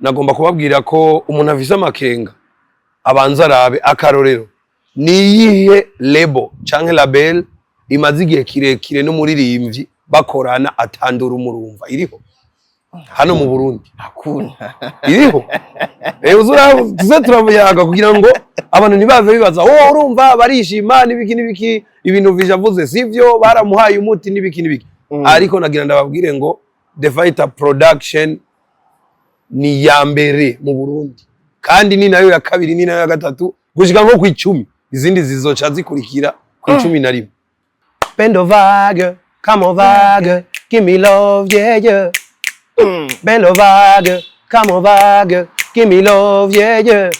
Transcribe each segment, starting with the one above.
nagomba kubabwira ko umuntu afise amakenga abanza arabe akarorero niyihe label canke label imaze igihe kirekire n'umuririmbyi bakorana atandura umurumva iriho hano mu Burundi hakuna iriho uzura tuze turavuyaga kugira ngo abantu ntibave bibaza urumva barishima nibiki ibintu vishavuze sivyo baramuhaye umuti nibiki ariko nagira ndababwire ngo The Fighter Production ni ya mbere mu Burundi kandi ni nayo ya kabiri ni nayo ya gatatu gushika nko ku 10 izindi zizoca zikurikira ku 11 Bendo vague come on vague give me love yeah Bendo vague come on vague give me love yeah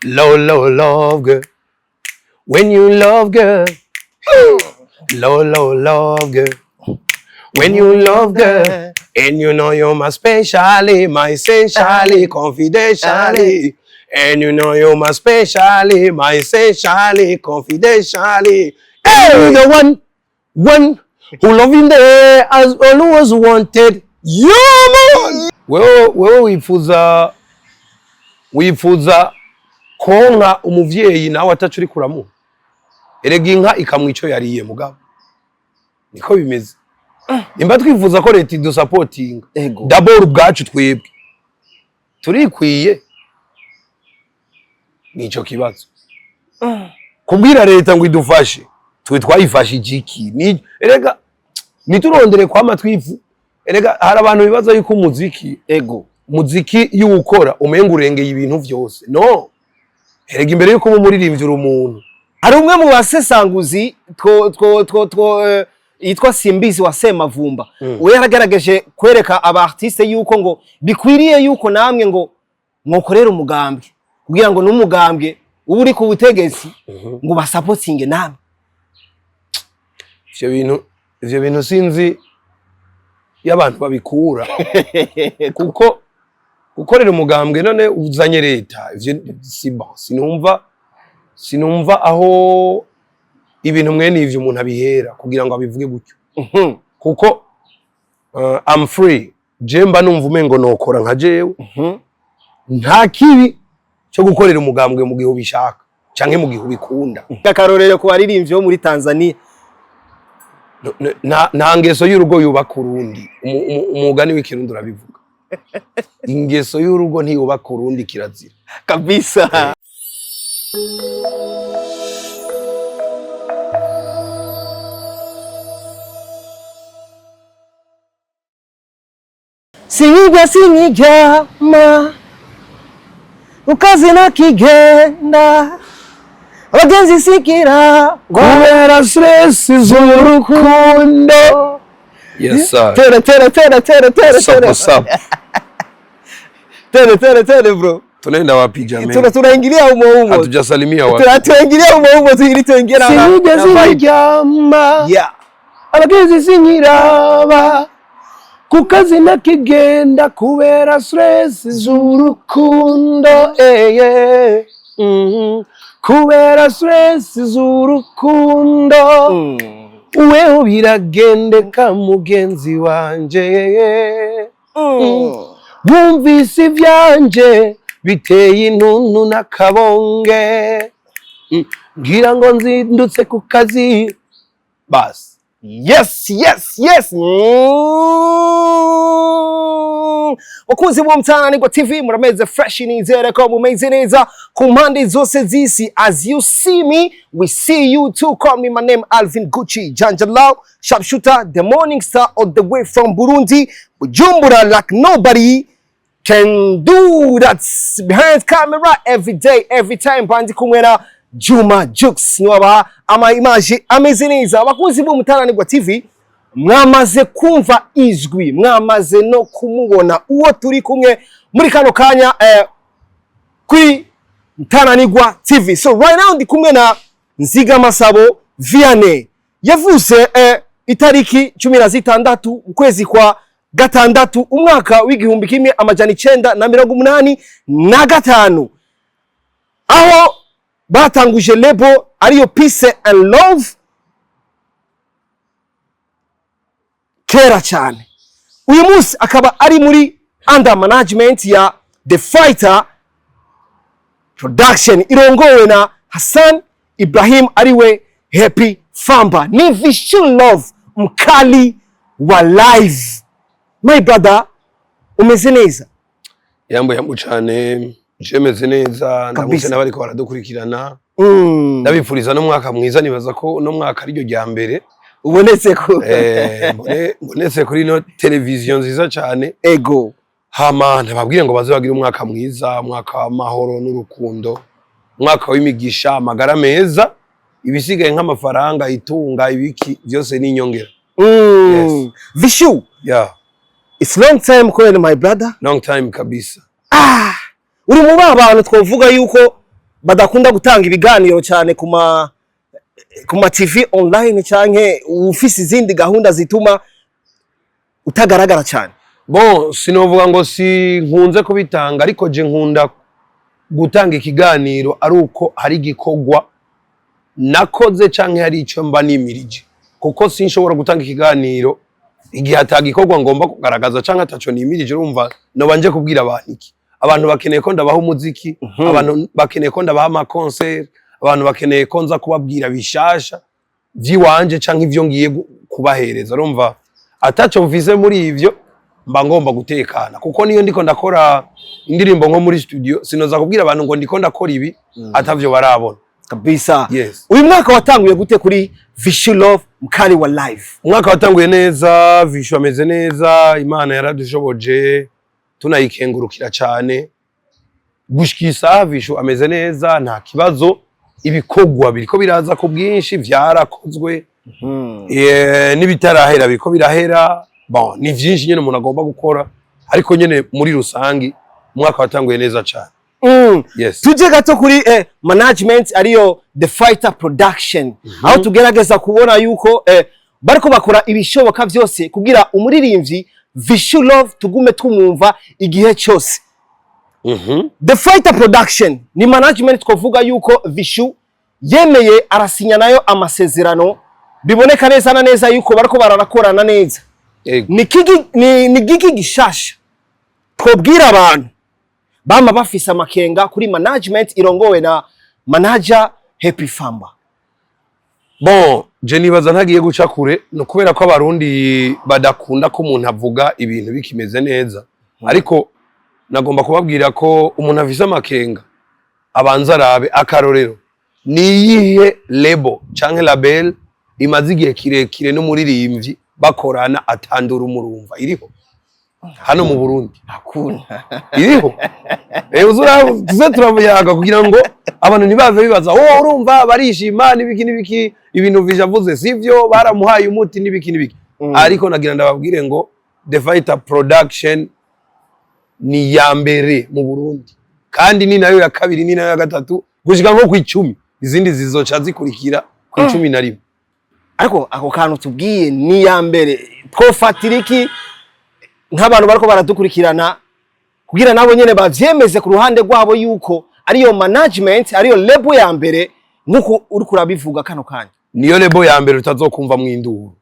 low love girl when you love girl low love girl when you love girl and you know you're my specially, my essentially, confidentially. And you know you're my specially, my essentially, confidentially. Hey, the one who loving there as always wanted. Yeah, man. Wewe wifuza konka umuvyeyi nawe atacuri kuramu. Erega inka ikamwico yariye mugabo. Niko bimeze. Imba twifuza ko leta idu supporting d'abord ubwacu twebwe turikwiye nico kibazo kubwira leta ngo idufashe twe twayifashe igiki ni erega niturondere kwa matwifu erega hari abantu bibaza yuko muziki y'ukora umenga urengeye ibintu vyose no erega imbere yuko umuririmbyi umuntu hari umwe mu basesanguzi yitwa Simbizi wa Semavumba we yaragaragaje kwereka aba artiste yuko ngo bikwiriye yuko namwe ngo mwokorera umugambwe kugira ngo n'umugambwe uri ku butegetsi ngo basupportinge namwe ivyo bintu sinzi y'abantu babikura kuko gukorera umugambwe none uzanye leta ivyo sinumva aho ibintu mwene ivyo umuntu abihera kugira ngo abivuge gutyo kuko I'm free jemba numva umengo nokora nka jewe nta kibi cyo gukorera umugambwe mu gihe ubishaka canke mu gihe ubikunda akarorero ko baririmbye muri Tanzania nta ngeso y'urugo yubaka urundi umugani w'ikirundi urabivuga ingeso y'urugo ntiyubaka urundi kirazira kabisa Sinijama ukazi na kigenda abagenzi sikira kubera stress z'urukundo yes sir tere bro tunaenda wapi jamani tunaingilia humo hatujasalimia watu tunaingilia humo ili tuingie na sinijama abagenzi sinyiraba kukazi na kigenda kubera stress z'urukundo kubera stress z'urukundo wewe biragendeka mugenzi wanje bumvise ivyanje biteye intuntu n'akabonge ngira ngo nzindutse ku kazi basi yes Wakuzi wa Mtaanigwa TV murameze fresh nizere ko mumeze neza ku mpande zose zisi. As you see me, we see you too. Call me, my name Alvin Gucci Janjalao, sharpshooter, the morning star all the way from Burundi, Bujumbura, like nobody can do that. Behind camera every day, every time. Bandi kumwena Juma Jux niwabaha ama image ameze neza. Wakuzi wa Mtaanigwa TV mwamaze kumva izwi, mwamaze no kumubona uwo turi kumwe muri kano kanya kuri Mtaanigwa TV. So right now ndi kumwe na Nzigamasabo Vianney. Yavuze itariki 16 ukwezi kwa gatandatu umwaka w'igihumbi kimwe amajana 1985 aho batanguje label ariyo Peace and Love kera cyane. Uyu munsi akaba ari muri under management ya The Fighter Production irongowe na Hassan Ibrahim ariwe Happy Famba. Ni Vishu Love mkali wa live. My brother, umeze neza? Yambo cyane, jemeze neza, ndamutse n'abariko baradukurikirana. Ndabifuriza no mwaka mwiza, nibaza ko no mwaka ari ryo rya mbere ubonetse ko mbonetse kuri no television nziza cyane. Ego hama ndababwire ngo baze bagira umwaka mwiza, mwaka w'amahoro n'urukundo, mwaka w'imigisha, amagara meza, ibisigaye nk'amafaranga, itunga, ibiki byose ni inyongera. Yes. Vishu, yeah, it's long time kweli my brother, long time kabisa. Uri mu bantu twovuga yuko badakunda gutanga ibiganiro cyane kuma TV online canke ufise izindi gahunda zituma utagaragara cyane. Bon, sinovuga ngo si nkunze kubitanga, ariko je nkunda gutanga ikiganiro ari uko hari gikogwa nakoze canke hari ico mba nimirije, kuko sinshobora gutanga ikiganiro igihe atagikogwa ngomba kugaragaza canke ataco nimirije. Urumva no banje kubwira abantu iki, abantu bakeneye ko ndabaha umuziki, abantu bakeneye ko ndabaha ama concert, abantu bakeneye ko nza kubabwira bishasha vyiwanje canke ivyo ngiye kubahereza. Urumva ataco mvise muri ivyo mba ngomba gutekana, kuko niyo ndiko ndakora indirimbo nko muri studio sinoza kubwira abantu ngo ndiko ndakora ibi atavyo barabona kabisa. Yes. Uyu mwaka watanguye gute kuri Vishu Love mkali wa live? Umwaka watanguye neza, Vishu ameze neza, Imana yaradushoboje, tunayikengurukira cyane. Gushikisa Vishu ameze neza, nta kibazo, ibikogwa biriko biraza ku bwinshi, vyarakozwe n'ibitarahera biriko birahera. Bon, ni vyinshi nyene umuntu agomba gukora, ariko nyene muri rusangi umwaka watanguye neza cyane. Yes. Tuje gato kuri management ariyo The Fighter Production, aho tugerageza kubona yuko bariko bakora ibishoboka vyose kugira umuririmbyi Vishu Love tugume tumumva igihe cyose. The Fighter Production ni management twovuga yuko Vishu yemeye arasinya nayo amasezerano, biboneka neza na neza yuko bariko bararakorana neza. Ni giki gishasha twobwira abantu bama bafise amakenga kuri management irongowe na manager Happy Famba? Bon, je nibaza ntagiye guca kure, no kubera ko abarundi badakunda ko umuntu avuga ibintu bikimeze neza. Ariko nagomba kubabwira ko umuntu afise amakenga abanza arabe akarorero niyihe label canke label imaze igihe kirekire n'umuririmbyi bakorana atandura umurumva iriho hano mu Burundi. Hakuna iriho uzura tuze turavuyaga kugira ngo abantu ntibaze bibaza urumva barishima n'ibiki ibintu Vishavuze sivyo, baramuhaye umuti n'ibiki. Ariko nagira ndababwire ngo The Fighter Production ni ya mbere mu Burundi, kandi ni nayo ya kabiri, ni nayo ya gatatu, gushika nko ku 10 izindi zizoca zikurikira ku 11. Ariko ako kantu tubwiye ni ya mbere, twofatira iki nk'abantu bariko baradukurikirana kugira nabo nyene bavyemeze ku ruhande rwabo yuko ariyo management ariyo label ya mbere nkuko uri kurabivuga kano kanya? Niyo label ya mbere utazokumva mwinduru,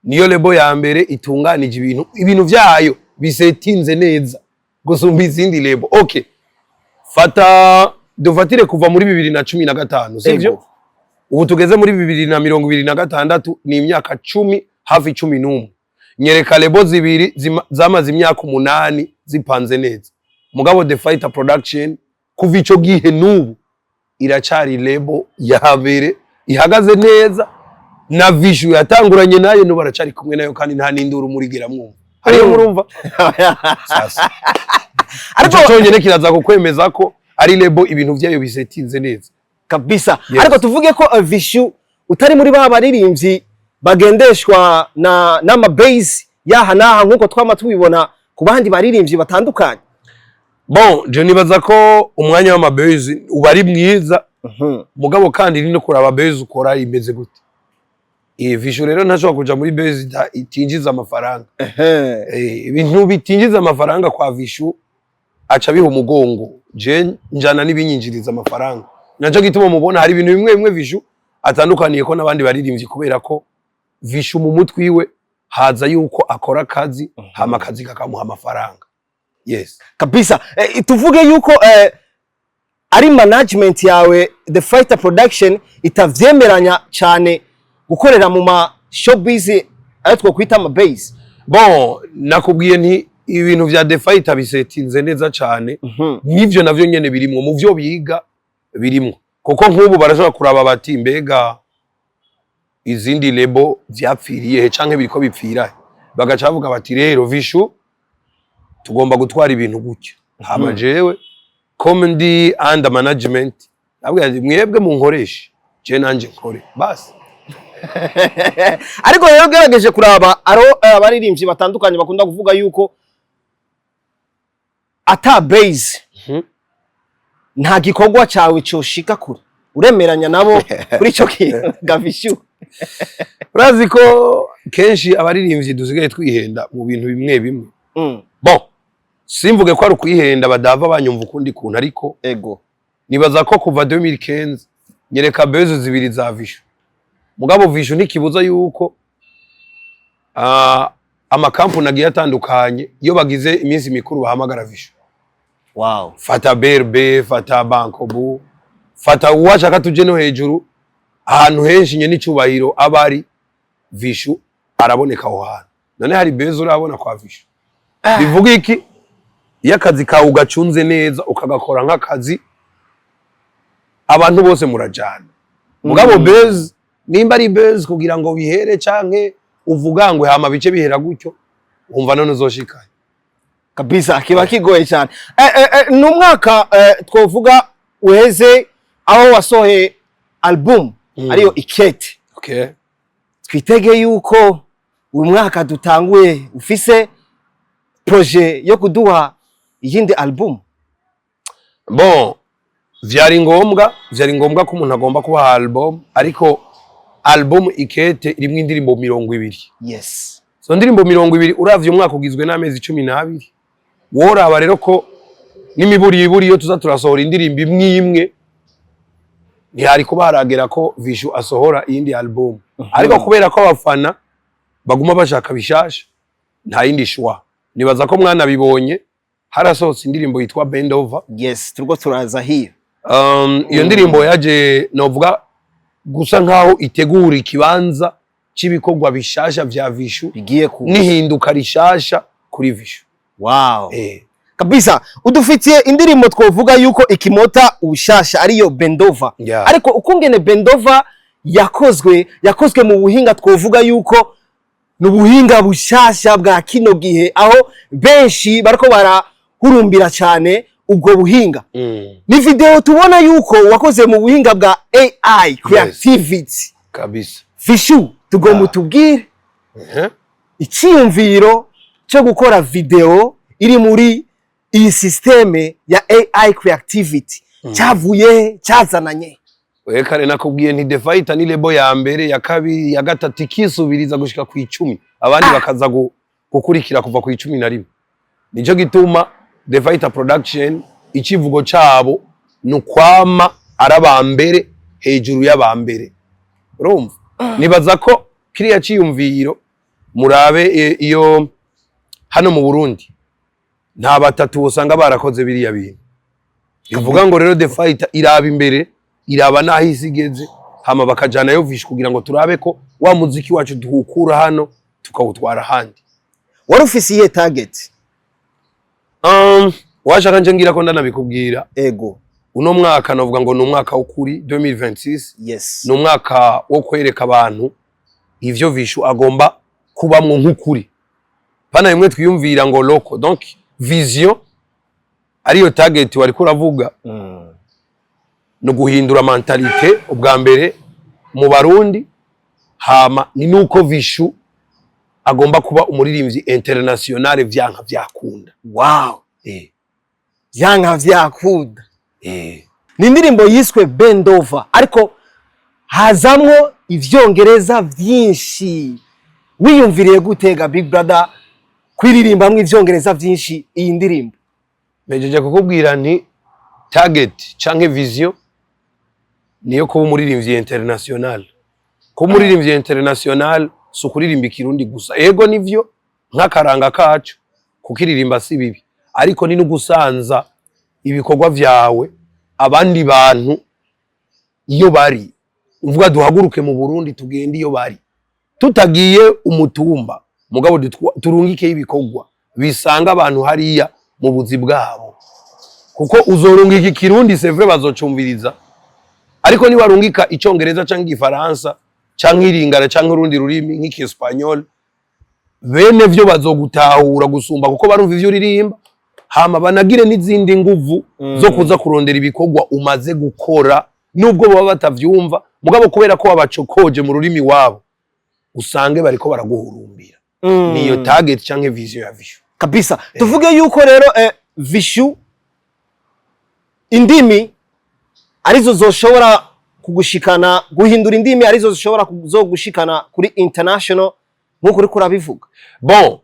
niyo label ya mbere itunganije ibintu vyayo bisetinze neza gusumba izindi label. Okay, dufatire kuva muri 2015 sivyo, ubu tugeze muri 2026, ni imyaka 10 hafi 11. Nyereka label zibiri zamaze imyaka 8 zipanze neza. Mugabo The Fighter Production kuva ico gihe nubu iracari label ya mbere ihagaze neza, na Vishu yatanguranye nayo no baracari kumwe nayo, kandi nta ninduru murigira mwumva. Ariyo murumva sasa ariko cyonyene kiraza kukwemeza ko ari label ibintu vyayo bisetinze neza kabisa. Yes. Ariko tuvuge ko Vishu utari muri ba baririmbyi bagendeshwa na base yaha naha nkuko twama tubibona ku bandi baririmbyi batandukanye. Bon, je nibaza ko umwanya wa base ubari mwiza, mugabo kandi ni no kuraba base ukora imeze gute. Vishu rero ntashobora kuja muri base itinjiza amafaranga. Ibintu bitinjiza amafaranga kwa Vishu aca biha umugongo, je njana nibinyinjiriza amafaranga. Naco gituma mubona hari ibintu bimwe Vishu atandukaniye ko nabandi baririmbyi, kubera ko Vishu mu mutwe iwe haza yuko akora akazi hama akazi kakamuha amafaranga. Yes. Kabisa. Tuvuge yuko ari management yawe The Fighter Production itavyemeranya cyane gukorera mu ma showbiz ayo twokwita ama base. Bon, nakubwiye nti ibintu vya The Fighter bisetinze neza cyane. Nivyo navyo nyene birimwo mu vyo biga birimwo. Kuko nk'ubu barashobora kuraba bati mbega izindi lebo vyapfiriye canke biriko bipfira. Bagaca bavuga bati rero Vishu tugomba gutwara ibintu gutyo. Hama jewe comedy and management abwe mwebwe mu nkoresha je nanje nkore basi. Ariko rero gerageje kuraba abaririmbyi batandukanye bakunda kuvuga yuko ata base nta gikorwa cyawe cyoshika kure. Uremeranya nabo kuri cyo Gavishu? Urazi ko kenshi abaririmbyi dusigaye twihenda mu bintu bimwe bimwe. Bon, simvuge ko ari kwihenda badava banyumva ukundi kuntu, ariko ego nibaza ko kuva 2015 nyereka base zibiri za Vishu. Mugabo Vishu ntikibuza yuko amakampuni agiye atandukanye iyo bagize iminsi mikuru bahamagara Vishu. Wow. Fata Berbe, fata Bankobu, fata uwashaka tuje no hejuru, ahantu henshi nye n'icubahiro abari Vishu araboneka aho hantu. None hari base urabona kwa Vishu. Bivuga iki? Iyo akazi kawe ugacunze neza ukagakora nk'akazi, abantu bose murajana. Mugabo base nimba ari base kugira ngo bihere canke uvuga ngo hama bice bihera gutyo, umva none uzoshikaye. Kabisa kiba kigoye cyane. Numwaka twovuga uheze aho wasohe album ariyo Ikete. Okay. Twitege yuko uyu mwaka dutanguye ufise projet yo kuduha iyindi album. Bon, vyari ngombwa ko umuntu agomba kuba album, ariko album Ikete irimwe indirimbo 20. Yes. So ndirimbo 20 uravye umwaka ugizwe n'amezi 12. Woraba rero ko n'imiburi yo tuza turasohora indirimbo imwe ntihari kuba haragera ko Vishu asohora iyindi album. Ariko kubera ko abafana baguma bashaka bishasha nta yindi shwa. Nibaza ko mwana bibonye harasohotse indirimbo yitwa Bend Over. Yes, turgo turaza hiyo. Iyo ndirimbo yaje novuga gusa nkaho itegura ikibanza c'ibikorwa bishasha vya Vishu bigiye ku nihinduka rishasha kuri Vishu. Wow. Kabisa udufitiye indirimbo twovuga yuko ikimota ubushasha ariyo Bend Over. Yeah. Ariko ukungene Bend Over yakozwe mu buhinga twovuga yuko n'ubuhinga bushasha bwa kino gihe, aho benshi bariko barahurumbira cyane ubwo buhinga. Ni video tubona yuko wakoze mu buhinga bwa AI creativity. Yes. Kabisa. Vishu tugomba tubwire icyumviro cyo gukora video iri muri iyi systeme ya AI creativity cyavuye cyazananye. Kare nakubwiye nti The Fighter ni lebo ya mbere ya kabiri ya gatatu ikisubiriza gushika ku 10, abandi bakaza gukurikira kuva ku 11. Nico gituma The Fighter Production ikivugo cyabo nukwama arabambere hejuru y'abambere. Urumva? Nibaza ko kiriya ciyumviro murabe iyo hano mu Burundi nta batatu usanga barakoze biriya bintu. Bivuga ngo rero The Fighter iraba imbere, iraba naho isigeze, hama bakajana yo Vishu kugira ngo turabe ko wa muziki wacu duhukura hano tukawutwara handi. Wari ufise iye target? Washaka nje ngira ko ndanabikubwira. Ego. Uno mwaka navuga ngo n'umwaka ukuri 2026. Yes. N'umwaka wo kwereka abantu ivyo Vishu agomba kubamwo nk'ukuri. Pana imwe twiyumvira ngo loko. Donc vision ariyo target wari kuravuga. No guhindura mentalite ubwa mbere mu Barundi, hama ni nuko Vishu agomba kuba umuririmbyi international vyanka vyakunda. Wow. Vyanka vyakunda. Ni indirimbo yiswe Bend Over, ariko hazamwo ivyongereza vyinshi. Wiyumviriye gutega Big Brother kwiririmbamwe ivyongereza vyinshi iyi ndirimbo? Mejeje kukubwira nti target canke vision niyo kuba umuririmbyi international. Kuba umuririmbyi international so kuririmba Kirundi gusa. Ego nivyo nk'akaranga kacu kukiririmba si bibi. ariko ni no gusanza ibikorwa vyawe abandi bantu iyo bari uvuga duhaguruke mu Burundi tugende iyo bari tutagiye umutumba mugabo turungike ibikorwa bisanga abantu hariya mu buzi bwabo kuko uzorungika ikirundi c'est vrai bazocumviriza ariko ni warungika icongereza canke igifaransa canke iringara canke urundi rurimi nk'Ikiespanyol bene vyo bazogutahura gusumba kuko barumva ivyo uririmba hama banagire n'izindi nguvu zo kuza kurondera ibikorwa umaze gukora nubwo baba batavyumva mugabo kubera ko wabacokoje mu rurimi wabo usange bariko baraguhurumbira niyo target canke vision ya Vishu kabisa. Tuvuge yuko rero Vishu indimi arizo zoshobora kugushikana guhindura indimi arizo zoshobora kuzogushikana kuri international nkuko uri kurabivuga. Bon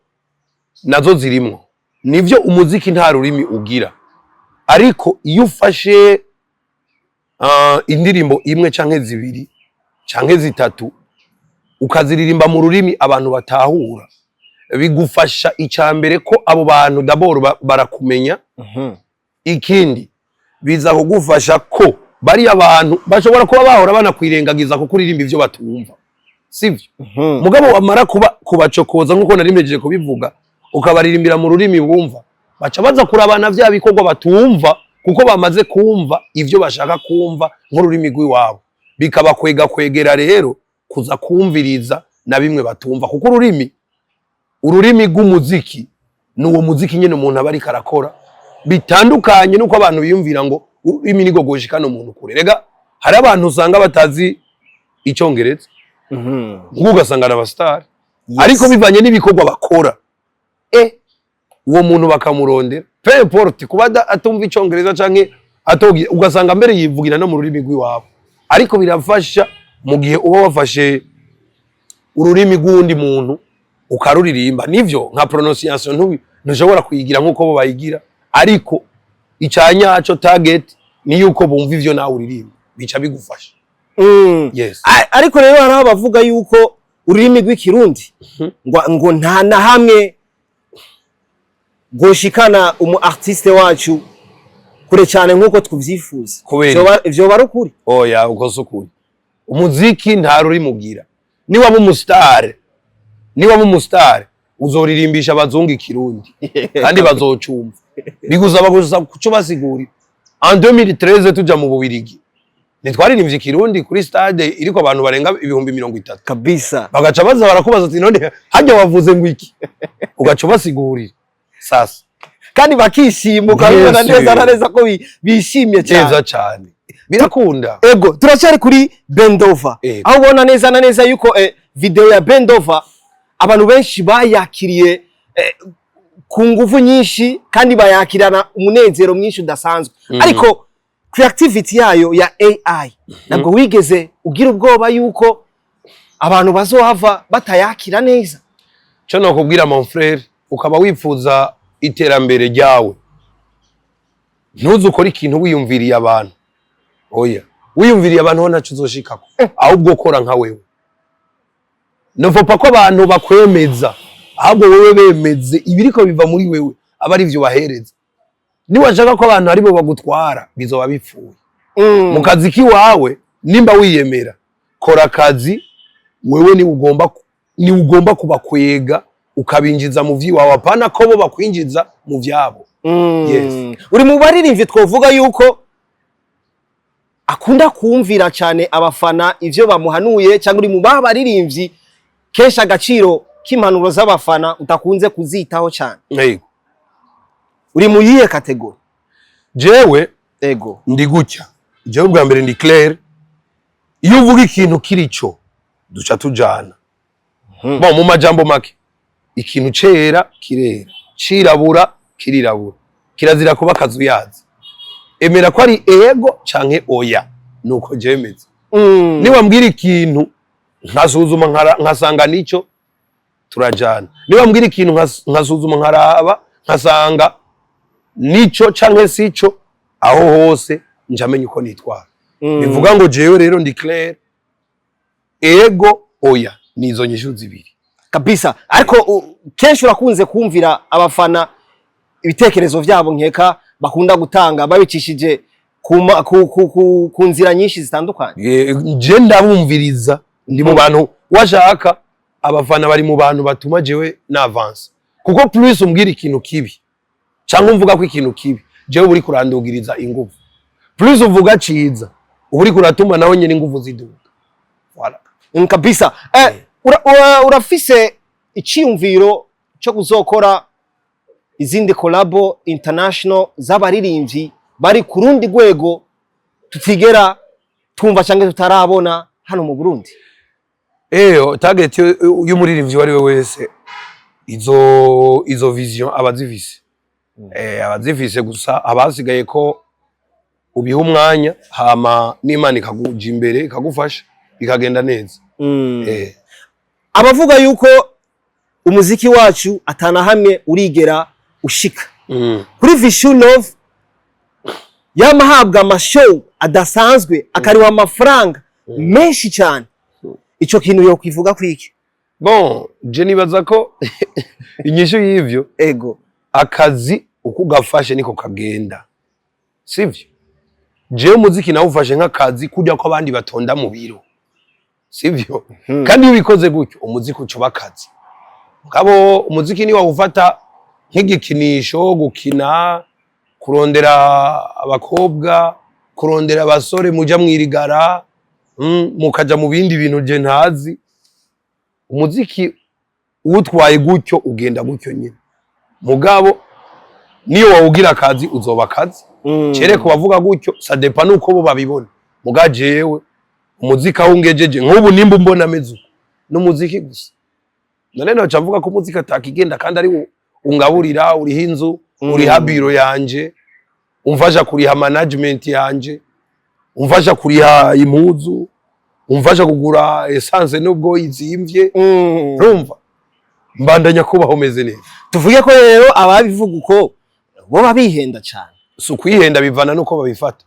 nazo zirimwo nivyo umuziki nta rurimi ugira ariko iyo ufashe indirimbo imwe canke zibiri canke zitatu ukaziririmba mu rurimi abantu batahura bigufasha icambere ko abo bantu d'abord barakumenya ikindi biza kugufasha ko bari abantu bashobora kuba bahora banakwirengagiza ko kuririmba ivyo batumva sivyo mugabo amara kubacokoza nkuko narimbejeje kubivuga ukabaririmbira mu rurimi bumva baca baza kurabana vya bikorwa batumva kuko bamaze kumva ivyo bashaka kumva nk'ururimi rw'iwabo bikaba kwegera rero kuza kumviriza na bimwe batumva kuko ururimi rw'umuziki n'uwo muziki nyene umuntu abari karakora bitandukanye nuko abantu biyumvira ngo ururimi nigo goshikana umuntu kure rega hari abantu usanga batazi icongereza ugasanga n'abastar ariko bivanye n'ibikorwa bakora uwo muntu bakamurondera peu importe kuba atumva icongereza canke ugasanga mbere yivugira no mu rurimi rw'iwabo ariko birafasha mu gihe uba wafashe ururimi rw'undi muntu ukaruririmba nivyo nka pronunciation ntushobora kuyigira nkuko bo bayigira ariko icanyaco target ni yuko bumva ivyo nawe uririmba bica bigufasha. Yes. Ariko rero hari abavuga yuko ururimi rw'ikirundi ngo nta na hamwe goshikana umu artiste wacu kure cyane nkuko twuvyifuza ivyo barukuri oya uko sukuri umuziki nta rurimi ugira niba mu star uzoririmbisha abazungu ikirundi kandi bazocumva biguzaba gusa kuco basiguri en 2013 tuja mu Bubirigi nitwaririmbye ikirundi kuri stade iriko abantu barenga 30,000 kabisa bagaca baza barakubaza ati none hajya wavuze ngo iki ugaca basigurira sasa kandi bakishima ukabona neza ko bishimye cyane birakunda. Ego turacyari kuri Bendova aho ubona neza na neza yuko video ya Bendova abantu benshi bayakiriye ku nguvu nyinshi kandi bayakirana umunezero mwinshi udasanzwe ariko creativity yayo ya AI nabwo wigeze ugira ubwoba yuko abantu bazohava batayakira neza? Cyo nakubwira mon frère ukaba wifuza iterambere ryawe ntuzi ukora ikintu wiyumviriye abantu oya wiyumviriye abantu ntacu uzoshikako ahubwo ukora nka wewe novopa ko abantu bakwemeza ahubwo wewe bemeze ibiriko biva muri wewe aba ari vyo bahereza niwashaka ko abantu aribo bagutwara bizoba bipfuye mu kazi kiwawe nimba wiyemera kora akazi wewe ni ugomba kubakwega ukabinjiza mu vyiwawe apana ko bo bakwinjiza mu vyabo. Yes. Uri mu baririmbyi twovuga yuko akunda kumvira cyane abafana ivyo bamuhanuye cyangwa uri mu baririmbyi kesha agaciro k'impanuro z'abafana utakunze kuzitaho cyane? Yego. Uri mu yihe kategori? Jewe ego ndi gutya jewe bwa mbere ndi clair iyo uvuga ikintu kirico duca tujana bo mu majambo make ikintu cera kirera cirabura kirirabura kirazira kuba kazuyazi emera ko ari ego canke oya nuko jemeze niba mbwira ikintu nkasuzuma nkasanga nico turajana niba mbwira ikintu nkasuzuma nkaraba nkasanga nico canke sico aho hose njamenye uko nitwara bivuga ngo jewe rero ndi clair ego oya nizo nyishu zibiri kabisa ariko kenshi urakunze kumvira abafana ibitekerezo vyabo nkeka bakunda gutanga babicishije ku nzira nyinshi zitandukanye. Je ndabumviriza ndi mu bantu washaka abafana bari mu bantu batuma jewe na avance kuko plus umbwira ikintu kibi cyangwa umvuga ko ikintu kibi jewe uri kurandugiriza ingufu plus uvuga ciza uri kuratuma nawe nyene ingufu ziduka. Voilà kabisa. Urafise iciyumviro cyo kuzokora izindi collabo international z'abaririmbyi bari ku rundi rwego tutigera tumva cyangwa tutarabona hano mu Burundi? Target y'umuririmbyi wari we wese izo vision abazifise abazifise gusa abasigaye ko ubiha umwanya hama n'Imana ikaguja imbere ikagufasha bikagenda neza. Abavuga yuko umuziki wacu atana hamwe urigera ushika kuri Vishu Love yamahabwa amashow adasanzwe akariwa amafaranga menshi cyane, ico kintu yo kwivuga kwiki? Bon, je nibaza ko inyishu y'ivyo akazi uko gafashe niko kagenda, sivyo? Je umuziki nawe ufashe nk'akazi kujya ko abandi batonda mu biro, sivyo? Kandi iyo ubikoze gutyo umuziki ucoba akazi. Ngabo umuziki ni wawufata nk'igikinisho, gukina, kurondera abakobwa, kurondera abasore muja mwirigara, mukaja mu bindi bintu je ntazi. Umuziki utwaye gutyo ugenda gutyo nyine. Mugabo niyo wawugira akazi uzoba akazi. Cere ko bavuga gutyo ça dépend nuko bo babibona. Mugajewe umuziki ahungejeje nk'ubu nimba mbona mezu n'umuziki gusa. None no cavuga ko umuziki atakigenda kandi ari ungaburira, uri hinzu, uri habiro yanje, umfasha kuriha management yanje, umfasha kuriha impuzu, umfasha kugura essence nubwo izimvye. Urumva mbandanya kubaho meze neza. Tuvuge ko rero ababivuga uko bo babihenda cyane. Si kwihenda bivana nuko babifata.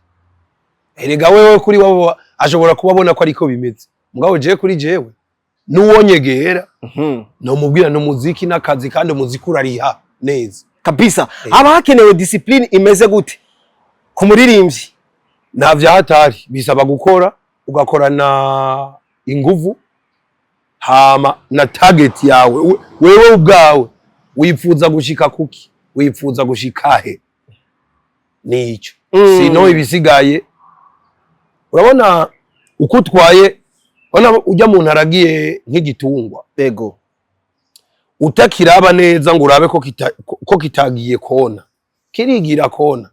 Erega wewe kuri wabo ashobora kubabona ko ariko bimeze. Mugabo je kuri jewe nuwonyegera no mubwira no muziki n'akazi kandi umuziki urariha neza kabisa. Aba hakenewe discipline imeze gute ku muririmbyi? Navya hatari bisaba gukora, ugakorana inguvu hama na target yawe wewe ubwawe wifuza gushika kuki, wifuza gushika he, nico sino ibisigaye. Urabona uko utwaye, ona ujya mu ntaragiye nk'igitungwa utakiraba neza ngo urabe ko kitagiye kona, kirigira kona.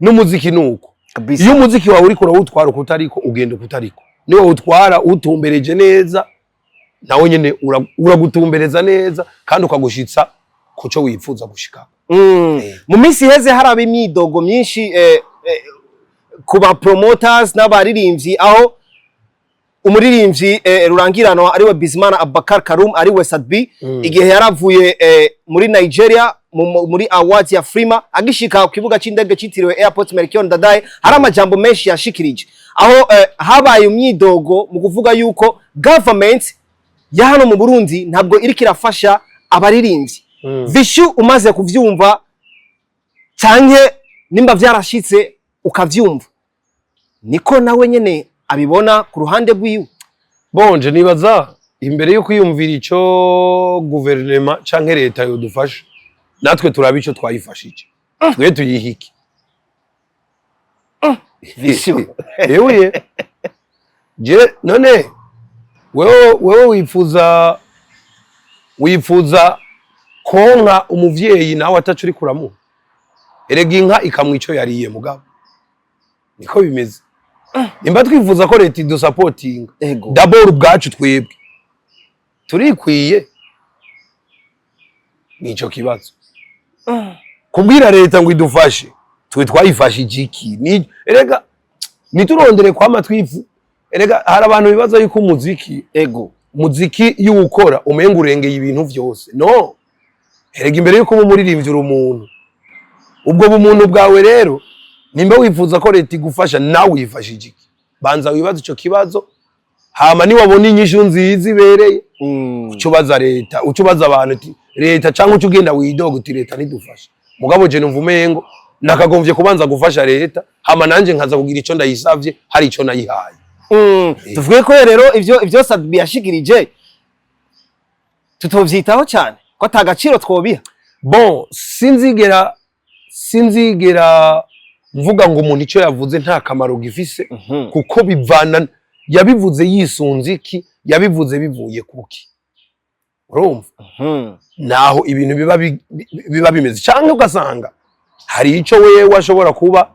N'umuziki nuko iyo umuziki wawe uri kurawutwara ukutariko ugenda ukutariko, niwo utwara utumbereje neza nawe nyene uragutumbereza neza kandi ukagushitsa kuco wifuza gushika. Mu minsi heze haraba imyidogo myinshi kuba promoters n'abaririmbyi, aho umuririmbyi rurangirano ariwe Bizimana Abubakar Karum ariwe Sadbi igihe yaravuye muri Nigeria muri awards ya Frima agishika ku kibuga c'indege citiriwe Airport Melchior Ndadaye, hari amajambo menshi yashikirije aho habaye umyidogo mu kuvuga yuko government ya hano mu Burundi ntabwo iri kirafasha abaririmbyi. Vishu umaze kuvyumva canke nimba vyarashitse ukavyumva, niko nawe nyene abibona ku ruhande rw'iwe? Bonje nibaza imbere yo kwiyumvira ico guverinoma canke leta yodufasha, natwe turaba ico twayifashije twe tuyihiki. Vishu ewe je none wewe wifuza konka umuvyeyi nawe atacu uri kuramu, erega inka ikamwico yariye mugabo niko bimeze. Nimba twifuza ko leta idu supporting d'abord ubwacu twebwe turikwiye, nico kibazo. Kubwira leta ngo idufashe twe twayifashije iki? Erega niturondere kwa matwifu. Erega hari abantu bibaza yuko muziki y'ukora umenga urengeye ibintu vyose. No, erega imbere yuko umuririmbyi uri umuntu, ubwo bumuntu bwawe rero nimba wifuza ko leta igufasha nawe wifashije iki? Banza wibaza ico kibazo, hama ni wabona inyishu nziza ibereye ucubaza leta, ucubaza abantu leta cyangwa ucugenda widoga uti leta nidufasha. mugabo je numva umengo nakagombye kubanza gufasha leta hama nanje nkaza kugira ico ndayisavye hari ico nayihaye. Tuvuge ko rero ivyo Sadbi yashikirije tutovyitaho cyane ko atagaciro twobiha. Bon, sinzigera mvuga ngo umuntu ico yavuze nta kamaro gifise kuko bivana yabivuze yisunze iki, yabivuze bivuye kuki. Urumva? Naho ibintu biba bimeze canke ugasanga hari ico wewe ashobora kuba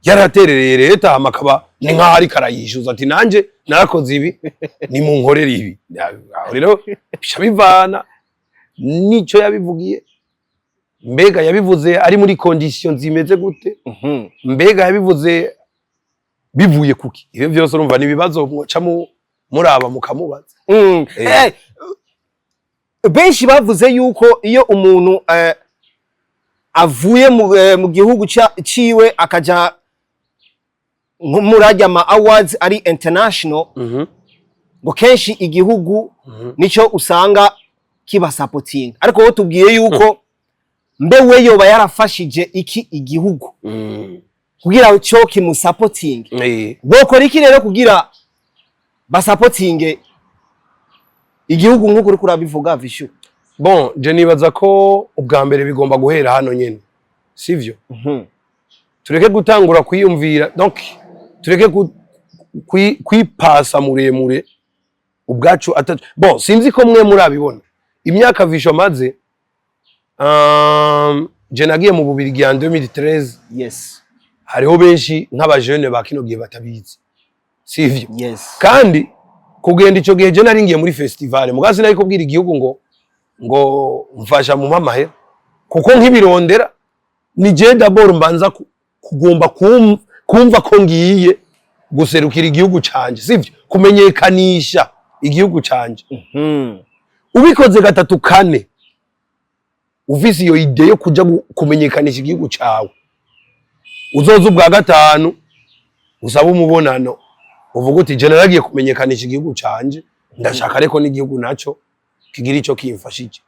yaraterereye leta amakaba ni nka hari karayishuza ati nanje narakoze ibi ni mu nkorera ibi. Rero bivana nico yabivugiye, mbega yabivuze ari muri condition zimeze gute, mbega yabivuze bivuye kuki. Ivyo vyose urumva ni bibazo mwoca muraba mukamubaza. Benshi bavuze yuko iyo umuntu avuye mu gihugu ciwe akaja murajya ama awards ari international, ngo kenshi igihugu nico usanga kiba supporting, ariko wowe tubwiye yuko mbewe yoba yarafashije iki igihugu kugira cyo kimu supporting. Bokora iki rero kugira ba supporting igihugu nk'uko uri kurabivuga Vishu? Bon, je nibaza ko ubwa mbere bigomba guhera hano nyene, sivyo? Tureke gutangura kwiyumvira, donc tureke kwipasa muremure ubwacu atatu. Bon, sinzi ko mwe murabibona imyaka Vishu amaze, je nagiye mu Bubirigi en 2013. Yes. Hariho benshi nk'abajene ba kino gihe batabizi, sivyo? Yes. Kandi kugenda ico gihe je nari ngiye muri festival mugazi nari kubwira igihugu ngo mfasha mu mamahe kuko nk'ibirondera ni je d'abord mbanza kugomba kumva ko ngiye guserukira igihugu canje, sivyo? Kumenyekanisha igihugu canje. Ubikoze gatatu kane uvisi iyo ide yo kuja kumenyekanisha igihugu cawe, uzoza ubwa gatanu usaba umubonano uvuga uti je naragiye kumenyekanisha igihugu canje, ndashaka ariko n'igihugu naco kigira ico kimfashije.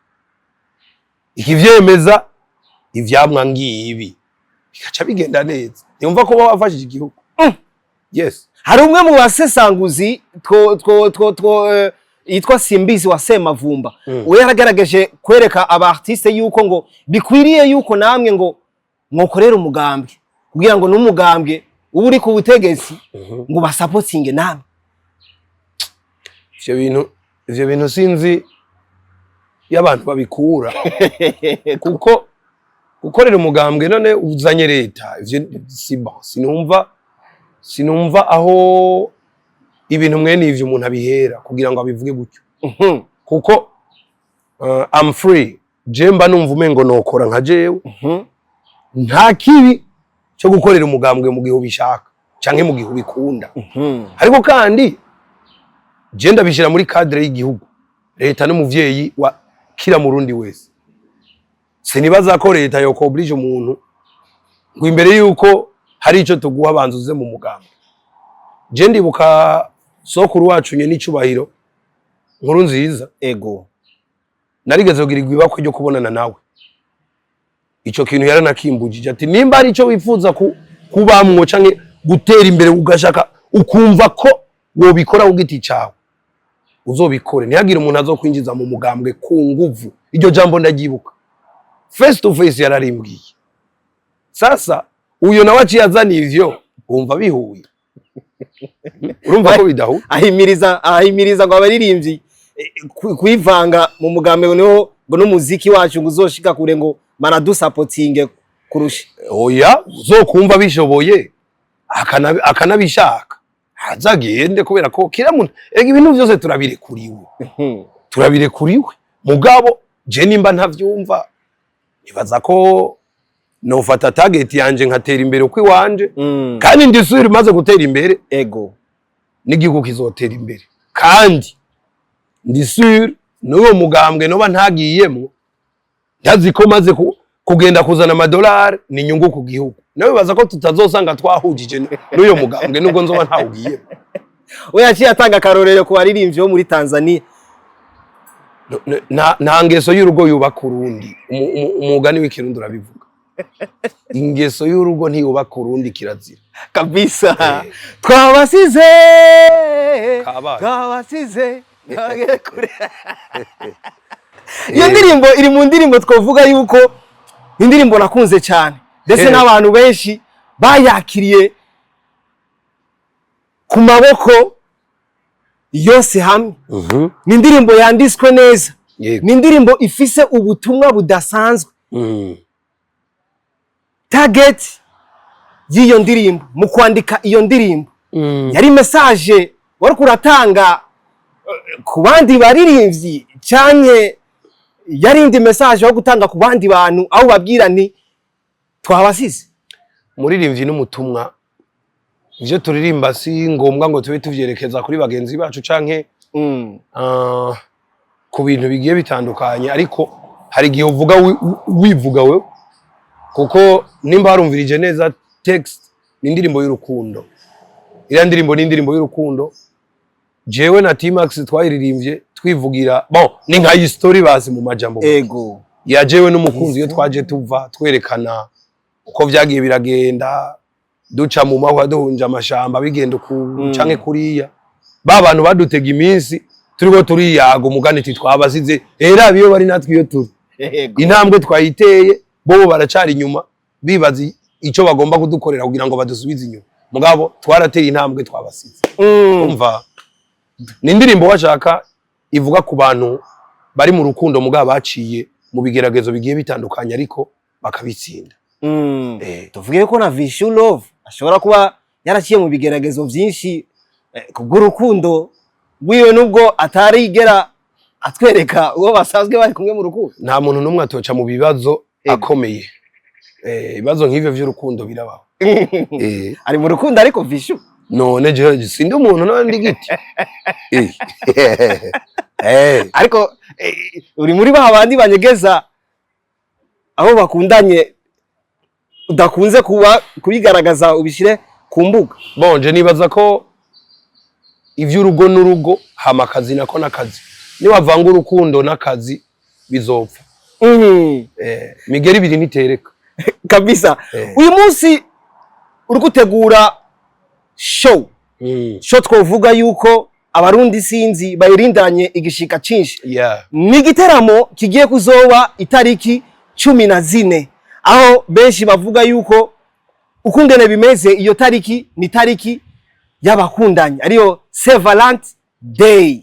Ikivyemeza ivyamwa ngibi bikaca bigenda neza, yumva ko wafashije igihugu. Yes. Hari umwe mu basesanguzi yitwa Simbizi wa Semavumba, we yaragaragaje kwereka aba artiste yuko ngo bikwiriye yuko namwe ngo mwokorera umugambwe kugira ngo n'umugambwe uri ku butegetsi ngo basupportinge namwe. Ivyo bintu sinzi y'abantu babikura kuko gukorera umugambwe none uzanye leta, ivyo sinumva aho ibintu mwene ivyo umuntu abihera kugira ngo abivuge gutyo. Kuko I'm free, jemba numva umengo nokora nka jewe, nta kibi cyo gukorera umugambwe mu gihe ubishaka canke mu gihe ubikunda. Ariko kandi je ndabishira muri cadre y'igihugu, leta n'umuvyeyi wa kira murundi wese. Sinibaza ko leta yo oblige umuntu ngo imbere yuko hari ico tuguha banzuze mu mugambwe. Je ndibuka sokuru wacu nye n'icubahiro nkuru nziza, ego narigeze kugirirwa ibakwe ryo kubonana nawe. Ico kintu yaranakimbujije ati nimba ari ico wifuza kubamwo canke gutera imbere ugashaka ukumva ko wobikora ugiti cawe uzobikore, ntiyagira umuntu azokwinjiza mu mugambwe ku nguvu. Iryo jambo ndagibuka face to face yararimbwiye. Sasa uyo nawe aciyazana ivyo umva bihuye. Urumva ko bidahu ahimiriza ngo abaririmbyi kwivanga mu mugambwe niho ngo n'umuziki wacu ngo uzoshika kure ngo maradu supporting kurusha. Oya, uzokumva bishoboye akanabishaka azagende kubera ko kira muntu ibintu byose turabirekuriwe. Mugabo je nimba ntavyumva nibaza ko nofata target yanje nkatera imbere uko iwanje, kandi ndisubira maze gutera imbere ego n'igihugu kizotera imbere. Kandi ndisubira n'uwo mugambwe noba ntagiyemo ndazi ko maze kugenda kuzana amadolari ni inyungu ku gihugu. Nawe baza ko tutazosanga twahujije n'uyo mugambwe nubwo nzoba ntawugiyemo. We yaciye atanga karorero ku baririmbyi bo muri Tanzania nta ngeso y'urugo yubaka urundi. Umugani w'ikirundi urabivuga. Ingeso y'urugo ntiyubaka urundi kirazira kabisa. Twabasize nage kure. Iyo ndirimbo iri mu ndirimbo twavuga yuko indirimbo nakunze cyane ndetse n'abantu benshi bayakiriye ku maboko yose hamwe. Ni indirimbo yanditswe neza, ni indirimbo ifise ubutumwa budasanzwe. Target y'iyo ndirimbo mu kwandika iyo ndirimbo yari message wari kuratanga ku bandi baririmbyi cyane, yari indi message yo gutanga ku bandi bantu aho babwira ni twabasize. Muririmbyi n'umutumwa, ivyo turirimba si ngombwa ngo tube tuvyerekeza kuri bagenzi bacu canke ku bintu bigiye bitandukanye, ariko hari igihe uvuga wivuga wewe, kuko nimba harumvirije neza text ni indirimbo y'urukundo. Iriya ndirimbo ni indirimbo y'urukundo. Jewe na T-Max twayiririmbye twivugira, bon ni nka history bazi mu majambo. Ego ya jewe n'umukunzi iyo twaje tuva twerekana uko vyagiye biragenda, duca mu mahwa duhunja amashamba bigenda canke kuriya, ba bantu badutega iminsi turiko turiyaga umugani twabasize era biyo bari natwe iyo turi. Intambwe twayiteye bo baracari inyuma bibazi ico bagomba kudukorera kugira ngo badusubize inyuma, mugabo twarateye intambwe twabasize. Umva ni indirimbo washaka ivuga ku bantu bari mu rukundo mugabo baciye mu bigeragezo bigiye bitandukanye ariko bakabitsinda. Tuvuge ko na Vishu Love ashobora kuba yaraciye mu bigeragezo byinshi kubw'urukundo wiwe, nubwo atarigera atwereka uwo basanzwe bari kumwe mu rukundo. Nta muntu numwe atoca mu bibazo akomeye. Ibibazo nk'ivyo vy'urukundo birabaho. Ari mu rukundo ariko Vishu none je sindi umuntu nandi giti. Ariko uri muri ba bandi banyegeza aho bakundanye udakunze kubigaragaza ubishire ku mbuga. Bonje nibaza ko ivy'urugo n'urugo hama akazi nako nakazi, niwavanga urukundo n'akazi bizopfa. Migeri biri nitereka kabisa. Uyu munsi uri gutegura show twovuga yuko abarundi sinzi bayirindanye igishika cinshi. Ni igiteramo kigiye kuzoba itariki 14 aho benshi bavuga yuko ukungene bimeze iyo tariki ni tariki y'abakundanye ariyo Saint Valentin Day.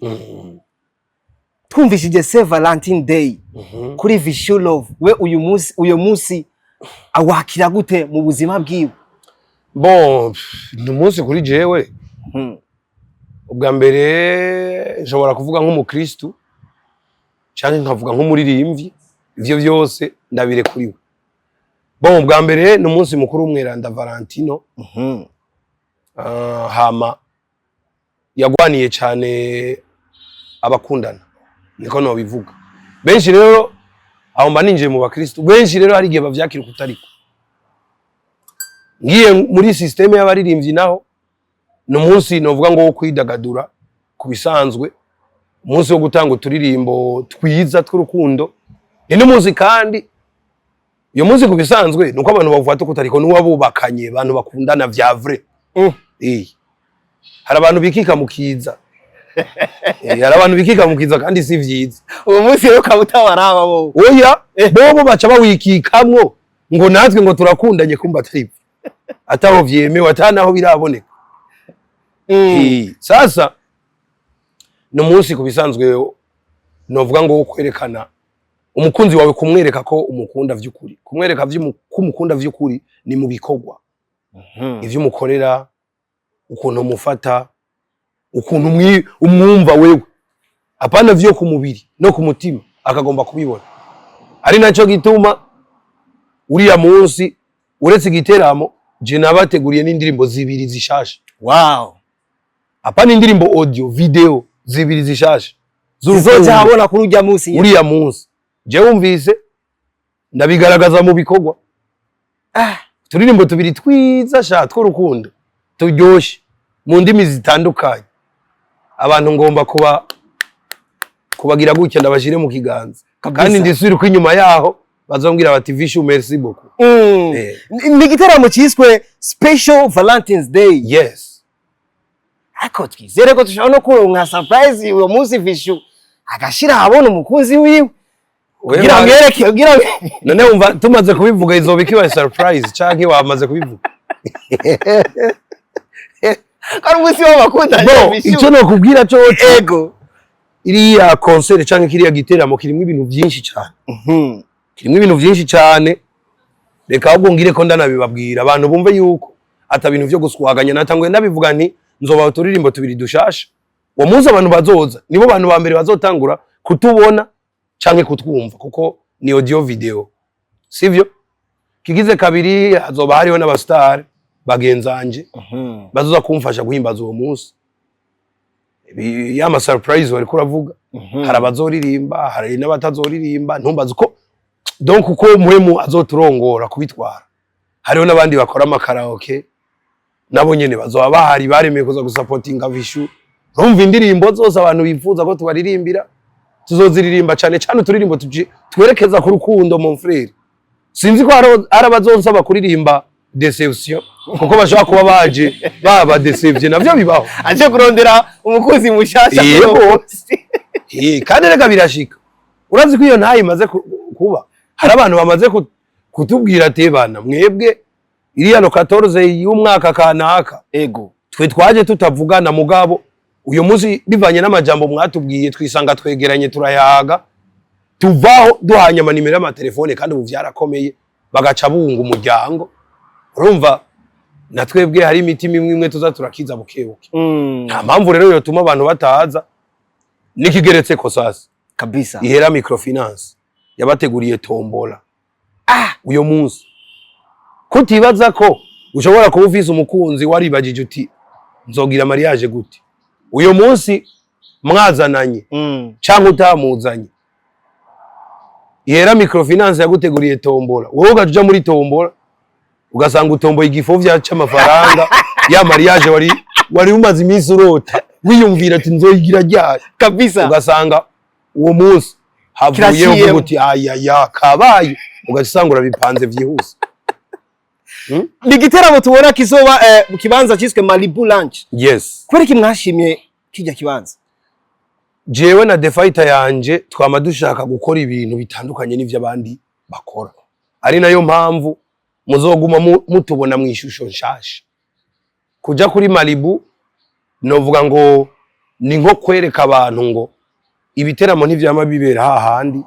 Twumvishije Saint Valentin Day kuri Vishu Love, we uyu munsi awakira gute mu buzima bwiwe? Bon ni umunsi kuri jewe ubwa mbere nshobora kuvuga nk'umukristo cyane nkavuga nk'umuririmbyi, ivyo byose ndabire kuri we. Bon ubwa mbere ni umunsi mukuru w'umweranda Valentino. Hama yagwaniye cyane abakundana niko no bivuga. Benshi rero aho mba ninjiye mu bakristo, benshi rero hari igihe bavyakira kutariko. Ngiye muri systeme y'abaririmbyi naho no munsi novuga ngo wo kwidagadura kubisanzwe, umunsi wo gutanga uturirimbo twiza tw'urukundo. Ni munsi kandi iyo munsi kubisanzwe nuko abantu bavufata kutariko n'uwabubakanye, abantu bakundana vya vrai. Hari abantu bikika mukiza. Hari abantu bikika mukiza kandi si vyiza. Uwo munsi rero kabutabaraba bo. Oya, bobo baca bawikikamwo ngo natwe ngo turakundanye kumba atari. Ataho vyemewe atanaho biraboneka. Sasa no munsi kubisanzwe novuga ngo kwerekana umukunzi wawe, kumwereka ko umukunda vy'ukuri. Kumwereka kumukunda vy'ukuri ni mu bikorwa. Ivyo umukorera, ukuntu umufata, ukuntu umwumva wewe, apana vyo ku mubiri no ku mutima akagomba kubibona. Ari naco gituma uriya munsi uretse igiteramo je nabateguriye n'indirimbo zibiri zishasha. Wow. Apana indirimbo audio video zibiri zishasha zizocyabona kuri ujya munsi. Uriya munsi je wumvise ndabigaragaza mu bikorwa. Turirimbo tubiri twiza sha tw'urukundo turyoshe mu ndimi zitandukanye. Abantu ngomba kuba kubagira gutya ndabashire mu kiganza kandi ndisubira ko inyuma yaho bazombwira bati Vishu merci beaucoup. Ni gitaramo cyiswe Special Valentine's Day. Yes. Ako twizere ko tushobora no kuronka surprise uwo munsi Vishu agashira habona umukunzi wiwe. Ugira mwereke ugira none umva tumaze kubivuga izoba ikiba surprise canke wamaze kubivuga. Kandi umunsi w'abakunda Vishu. Icyo no kubwira cyo ego iriya concert canke kiriya giteramo kirimo ibintu byinshi cyane. Kirimo ibintu byinshi cyane. Reka ahubwo ngire ko ndanabibabwira abantu bumve yuko ata bintu byo guswaganya natangwe ndabivuga nti nzoba turirimbo tubiri dushasha. Uwo munsi abantu bazoza nibo bantu ba mbere bazotangura kutubona canke kutwumva kuko ni audio video. Sivyo? Kigize kabiri hazoba hariho n'abastar bagenzanje. Bazoza kumfasha guhimbaza uwo munsi. Yama surprise wari kuravuga. Hari abazoririmba, hari n'abatazoririmba, ntumbaza uko donc uko muhemu azoturongora kubitwara. Hariho nabandi bakora amakaraoke nabo nyene bazoba bahari baremeye kuza gusupportinga Vishu. Urumva indirimbo zose abantu bifuza ko tubaririmbira tuzoziririmba cyane cyane turirimbo twerekeza ku rukundo mon frère. Sinzi ko arabazonsaba kuririmba deception kuko bashaka kuba baje baba deception navyo bibaho. Aje kurondera umukozi mushasha kandi rega birashika. Urazi ko iyo ntayi imaze kuba hari abantu bamaze kutubwira ati bana mwebwe iriya no 14 y'umwaka kanaka ego twe twaje tutavugana mugabo uyo munsi bivanye n'amajambo mwatubwiye twisanga twegeranye turayaga tuvaho duhanya amanimero y'amatelefone kandi ubu vyarakomeye bagaca bunga umuryango. Urumva na twebwe hari imitima imwe tuza turakiza bukebuke. Nta mpamvu rero yotuma abantu bataza nikigeretse ko sasa kabisa ihera microfinance yabateguriye tombola uyo munsi kutibaza ko ushobora kuba ufise umukunzi waribagije uti nzogira mariage gute uyo munsi mwazananye cyangwa utamuzanye ihera microfinance yaguteguriye tombola wowe ugaja muri tombola ugasanga utomboye igifovya cy'amafaranga ya mariage wari umaze iminsi urota wiyumvira ati nzoyigira ryari kabisa ugasanga uwo munsi havuye uvuga uti aya kabaye ugasanga bipanze vyihuse. Ni giteramo tubona kizoba mu kibanza cyiswe Malibu Lounge. Yes. Kwereka mwashimye kijya kibanza. Jewe na The Fighter yanje twama dushaka gukora ibintu bitandukanye n'ivyo abandi bakora. Ari nayo mpamvu muzoguma mutubona mu ishusho nshasha. Kuja kuri Malibu novuga ngo ni nko kwereka abantu ngo ibiteramo ntivyama bibera hahandi.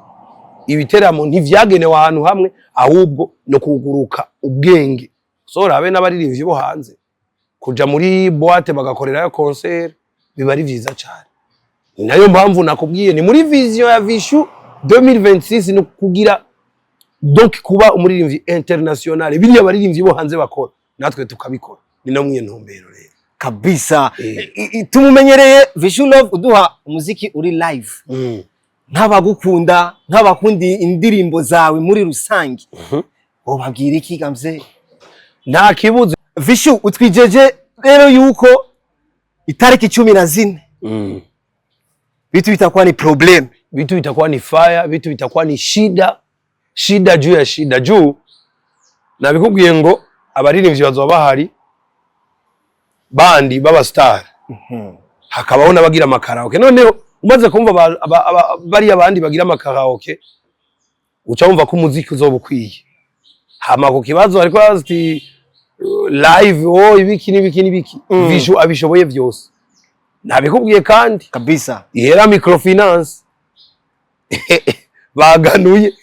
Ibiteramo ntivyagenewe ahantu hamwe ahubwo no kuguruka ubwenge. So rabe n'abaririmbyi bo hanze kuja muri boîte bagakorerayo concert biba ari vyiza cyane. Ni nayo mpamvu nakubwiye ni muri vision ya Vishu 2026 no kugira donc kuba umuririmbyi international biriya baririmbyi bo hanze bakora natwe tukabikora ni namwe ntumbero rero kabisa. Tumumenyereye Vishu Love uduha umuziki uri live. Nk'abagukunda nk'abakundi indirimbo zawe muri rusangi babwira iki gamze nta kibuze. Vishu utwijeje rero yuko itariki 14 vitu vitakuwa ni problem, vitu vitakuwa ni fire, vitu vitakuwa ni shida juu ya shida juu na bikubwiye ngo abaririmbyi bazoba bahari bandi baba star hakabaho nabagira amakaraoke. Noneho umaze kumva bari abandi bagira amakaraoke uca wumva ko umuziki uzoba ukwiye. Hama ku kibazo ariko ati live ibiki Vishu abishoboye byose nabikubwiye kandi kabisa. Ihera microfinance baganuye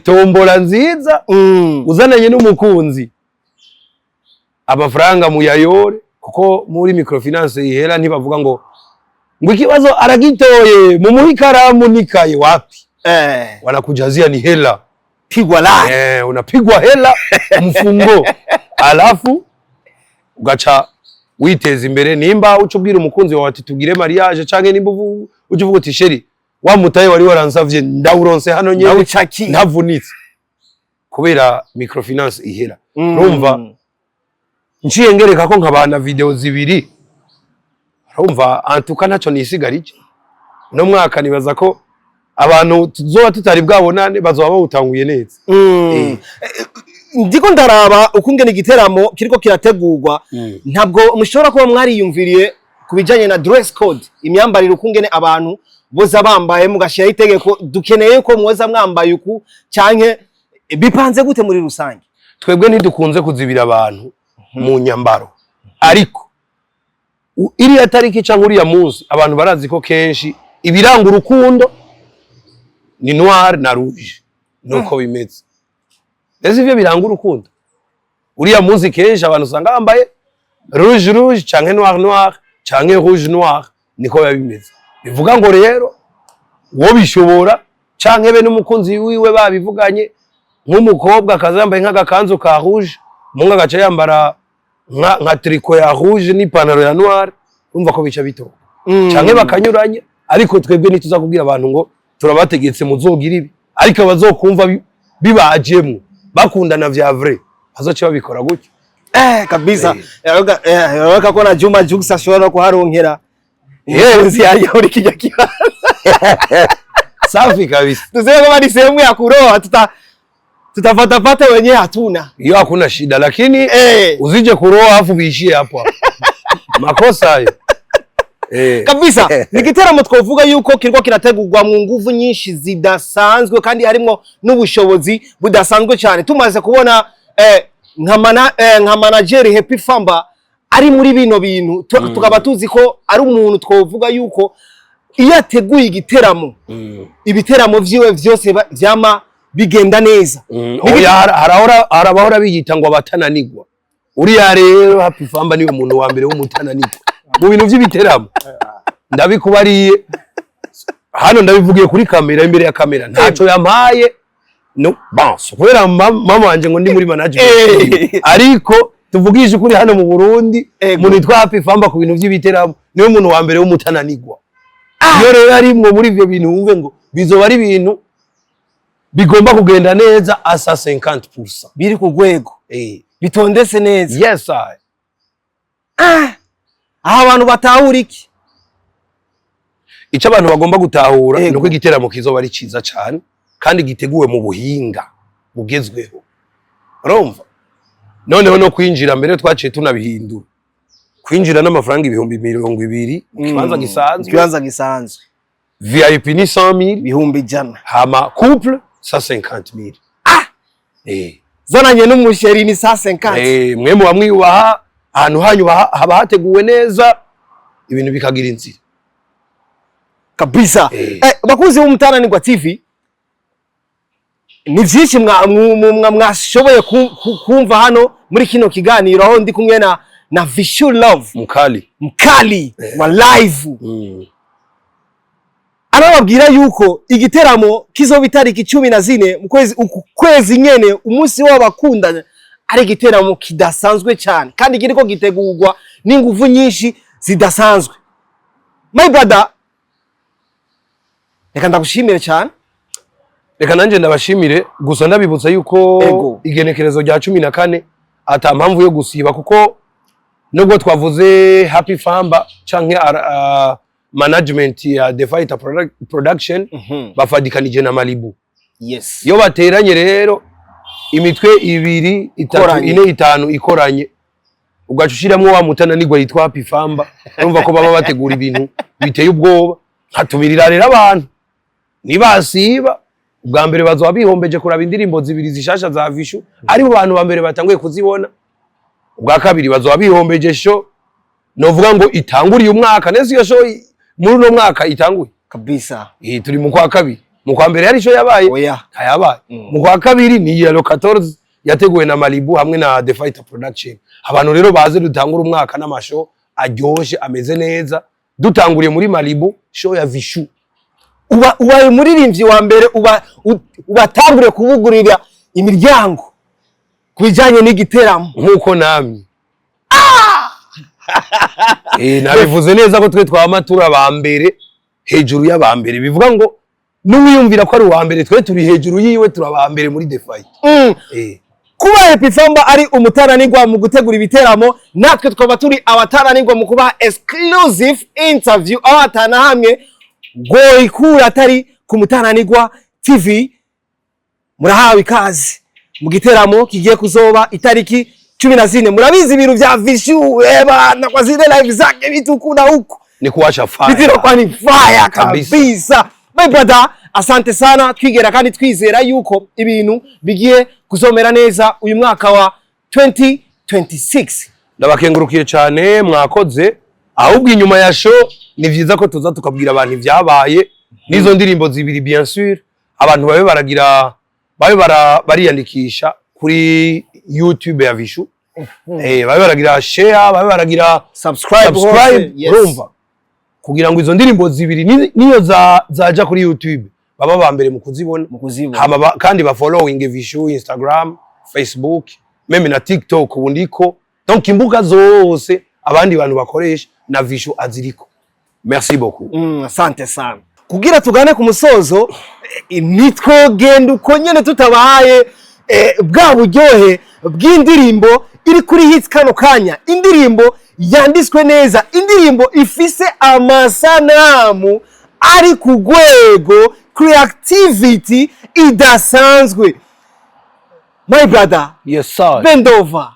tombola nziza uzananye n'umukunzi amafaranga muyayore kuko muri microfinance ihera ntibavuga ngo ikibazo aragitoye mu muhikaramu nikaye wapi wanakujazia ni hela pigwa la unapigwa hela mfungo alafu ugacha witeza imbere. Nimba ucubwira umukunzi wawe ati tugire mariage canke nimba uvuga uti sheri wa mutaye wari waransavye ndawuronse hano nyewe ntavunitse kubera microfinance ihera. Urumva nciye ngereka ko nkabana video zibiri urumva antuka naco nisigarije no mwaka nibaza ko abantu tuzoba tutari bwabonane bazoba bawutanguye neza. Ndiko ndaraba ukungene igiteramo kiriko kirategurwa ntabwo mushobora kuba mwariyumviriye kubijanye na dress code imyambarire ukungene abantu boza bambaye mugashira itegeko dukeneye ko mwoza mwambaye uku canke bipanze gute muri rusange? Twebwe ntidukunze kuzibira abantu mu nyambaro, ariko iriya tariki canke uriya munsi abantu barazi ko kenshi ibiranga urukundo ni noir na rouge nuko bimeze. Ese ivyo biranga urukundo uriya munsi kenshi abantu usanga bambaye rouge rouge canke noir noir canke rouge noir niko biba bimeze. Bivuga ngo rero wo bishobora canke be n'umukunzi wiwe babivuganye nk'umukobwa akazambaye nk'agakanzu ka rouge munga gaca yambara nka tricot ya rouge ni panaro ya noir urumva ko bica bito canke bakanyuranya. Ariko twebwe nituza kubwira abantu ngo turabategetse muzogira ibi, ariko bazokumva bibajemwe bakundana vya vrai bazoca babikora gutyo. Kabisa yaroka ko na Juma Jux ashobora kuharonkera nzi yaje uri kijya kiba safi kabisa. Tuseme kama ni sehemu ya kuroa tutapata wenyewe hatuna hiyo, hakuna shida, lakini usije kuroa afu biishie hapo makosa hayo. Kabisa nikiteramo twovuga yuko kiriko kirategurwa mu nguvu nyinshi zidasanzwe kandi harimo n'ubushobozi budasanzwe cyane. Tumaze kubona nka manager Happy Famba ari muri bino bintu tukaba tuzi ko ari umuntu twovuga yuko iyo ateguye igiteramo ibiteramo vyiwe vyose vyama bigenda neza. Harabahora biyita ngo abatananigwa. Uriya rero Happy Famba niwe muntu wa mbere w'umutananigwa mu bintu by'ibiteramo. Ndabikubariye hano, ndabivugiye kuri kamera, imbere ya kamera ntaco yampaye no boss kubera mama wanje ngo ndi muri management. Ariko tuvugije kuri hano mu Burundi umuntu yitwa Happy Famba ku bintu by'ibiteramo niwe muntu wa mbere w'umutananigwa. Iyo rero ari muri ivyo bintu wumve ngo bizoba ari ibintu bigomba kugenda neza asa 50% biri ku rwego bitondetse neza. Yes I abantu batahura iki? Icyo abantu bagomba gutahura nuko igiteramo kizoba ari ciza cyane kandi giteguwe mu buhinga bugezweho. Urumva noneho no kwinjira mbere twaciye tunabihindura, kwinjira n'amafaranga 200,000 kibanza gisanzwe, VIP ni 100,000 bihumbi jana, hama couple 150,000. Zonanye n'umusheri ni 150. Mwe mu bamwiyubaha ahantu hanyu haba hateguwe neza ibintu bikagira inzira kabisa. Bakuzi b'Umutananirwa TV ni vyinshi mwashoboye kumva hano muri kino kiganiro aho ndi kumwe na Visual Love mkali wa live. Arababwira yuko igiteramo kizoba itariki 14 mu kwezi nyene umunsi w'abakundana ari igiteramo kidasanzwe cyane kandi kiriko gitegurwa n'inguvu nyinshi zidasanzwe. My brother, reka ndagushimire cyane. Reka nanje ndabashimire, gusa ndabibutsa yuko igenekerezo rya 14 ata mpamvu yo gusiba, kuko nubwo twavuze Happy Famba canke management ya The Fighter Production bafadikanije na Malibu. Yes. Yo bateranye rero imitwe 2 3 4 5 ikoranye ugacushiramwo wa mutananirwa yitwa Happy Famba. Urumva ko baba bategura ibintu biteye ubwoba, hatumirira rero abantu nibasiba ubwa mbere bazoba bihombeje kuraba indirimbo 2 zishasha za Vishu, ari bo bantu ba mbere batanguye kuzibona. Ubwa kabiri bazoba bihombeje show novuga ngo itanguriye umwaka, nese iyo show muri no mwaka itanguye kabisa. Turi mu kwa kabiri, mu kwa mbere yari show yabaye kayabaye, mu kwa kabiri ni ya 14 yateguwe na Malibu hamwe na The Fighter Production. Abantu rero baze dutangura umwaka n'amashow aryoshe ameze neza, dutanguriye muri Malibu show ya Vishu. Ubaye muririmbyi wa mbere ubatangure kubugurira imiryango kubijanye n'igiteramo nkuko namye. Nabivuze neza ko twe twamatura ba mbere hejuru y'abambere, bivuga ngo n'uwiyumvira ko ari uwa mbere twe turi hejuru yiwe turaba mbere muri The Fight. Kuba Happy Famba ari umutananirwa mu gutegura ibiteramo, natwe twaba turi abatananirwa mu kuba exclusive interview aho atana hamwe goikura atari ku Mutananirwa TV. Murahawe ikaze mu giteramo kigiye kuzoba itariki 14. Murabizi ibintu vya vishu bana kwa zile live zake bitukuna huko ni kuwasha fire, bitiro kwa ni fire kabisa. My brother, asante sana, twigera kandi twizera yuko ibintu bigiye kuzomera neza uyu mwaka wa 2026. Ndabakengurukiye cyane, mwakoze. Ahubwo inyuma ya show ni vyiza ko tuza tukabwira abantu ivyabaye nizo ndirimbo zibiri, bien sûr abantu babe bariyandikisha kuri YouTube ya Vishu, babe baragira share, babe baragira subscribe, yes. Urumva kugira ngo izo ndirimbo zibiri niyo zaja kuri YouTube baba bambere mu kuzibona hama kandi ba following Vishu Instagram, Facebook, meme na TikTok ubundiko, donc imbuga zose abandi bantu bakoresha na Vishu aziriko. Merci beaucoup. Asante sana. Kugira tugane ku musozo, nitwogenda uko nyene tutabahaye bwa buryohe bw'indirimbo iri kuri hits kano kanya. Indirimbo yanditswe neza, indirimbo ifise amasanamu ari ku rwego, creativity idasanzwe. My brother, yes sir. Bend over.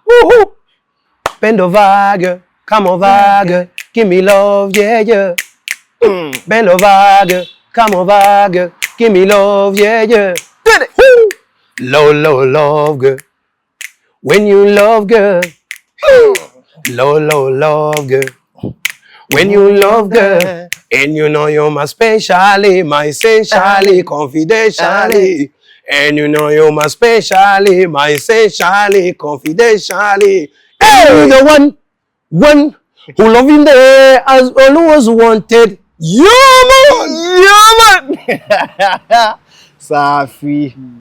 Bend over, girl. Come over, girl. Give me love, yeah, yeah. Bend over, girl. Come over, girl. Give me love, yeah, yeah. Did it. Low, low, love, girl. When you love, girl. Low, low, love, girl. When you love, girl. And you know you're my specially, my essentially, confidentially. And you know you're my specially, my essentially, confidentially. Hey! And you're the one who love in there as always wanted. Yeah, man! Yeah, man! Safi.